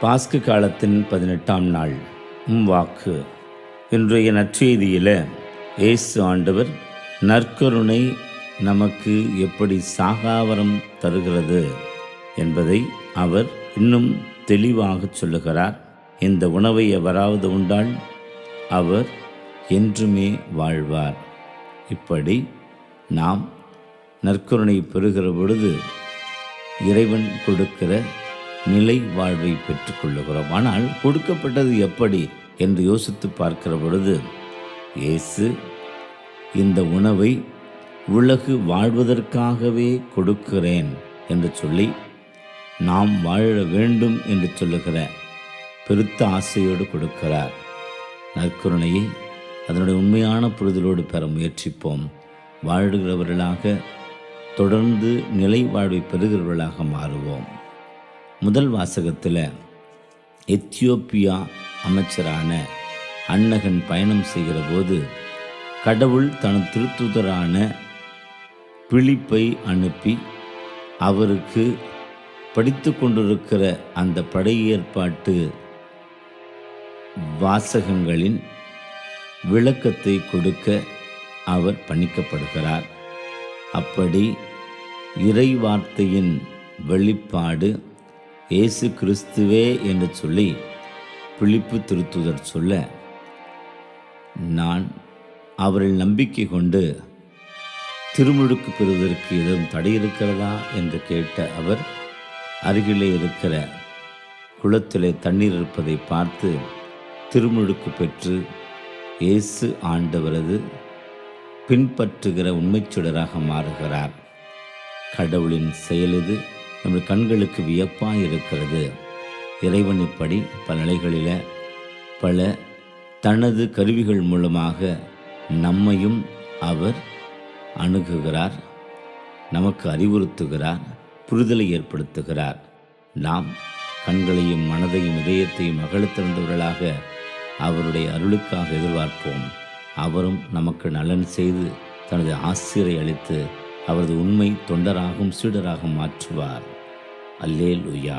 பாஸ்கு காலத்தின் 18ஆம் நாள் வாக்கு. இன்றைய நற்செய்தியில் இயேசு ஆண்டவர் நற்கருணை நமக்கு எப்படி சாகாவரம் தருகிறது என்பதை அவர் இன்னும் தெளிவாக சொல்லுகிறார். இந்த உணவை எவராவது உண்டால் அவர் என்றுமே வாழ்வார். இப்படி நாம் நற்கருணை பெறுகிற பொழுது இறைவன் கொடுக்கிற நிலை வாழ்வை பெற்றுக்கொள்ளுகிறோம். ஆனால் கொடுக்கப்பட்டது எப்படி என்று யோசித்து பார்க்கிற பொழுது இயேசு இந்த உணவை உலகு வாழ்வதற்காகவே கொடுக்கிறேன் என்று சொல்லி நாம் வாழ வேண்டும் என்று சொல்லுகிற பெருத்த ஆசையோடு கொடுக்கிறார். நற்கருணையை அதனுடைய உண்மையான புரிதலோடு பெற முயற்சிப்போம். வாழ்கிறவர்களாக தொடர்ந்து நிலை வாழ்வை பெறுகிறவர்களாக மாறுவோம். முதல் வாசகத்தில் எத்தியோப்பியா அமைச்சரான அன்னகன் பயணம் செய்கிற போது கடவுள் தன் திருத்தூதரான பிலிப்பை அனுப்பி அவருக்கு படித்து கொண்டிருக்கிற அந்த படையேற்பாட்டு வாசகங்களின் விளக்கத்தை கொடுக்க அவர் பணிக்கப்படுகிறார். அப்படி இறை வார்த்தையின் வெளிப்பாடு இயேசு கிறிஸ்துவே என்று சொல்லி பிலிப்பு திருத்தூதர் சொல்ல, நான் அவரில் நம்பிக்கை கொண்டு திருமுழுக்கு பெறுவதற்கு எதுவும் தடை இருக்கிறதா என்று கேட்ட அவர் அருகிலே இருக்கிற குளத்திலே தண்ணீர் இருப்பதை பார்த்து திருமுழுக்கு பெற்று இயேசு ஆண்டவரது பின்பற்றுகிற உண்மைச்சுடராக மாறுகிறார். கடவுளின் செயல் இது நம்முடைய கண்களுக்கு வியப்பாக இருக்கிறது. இறைவன் இப்படி பல நிலைகளில் பல தனது கருவிகள் மூலமாக நம்மையும் அவர் அணுகுகிறார், நமக்கு அறிவுறுத்துகிறார், புரிதலை ஏற்படுத்துகிறார். நாம் கண்களையும் மனதையும் இதயத்தையும் அகலத்திறந்தவர்களாக அவருடைய அருளுக்காக எதிர்பார்ப்போம். அவரும் நமக்கு நலன் செய்து தனது ஆசிரை அளித்து அவரது உண்மை தொண்டராகவும் சீடராகவும் மாற்றுவார். அல்லேலூயா.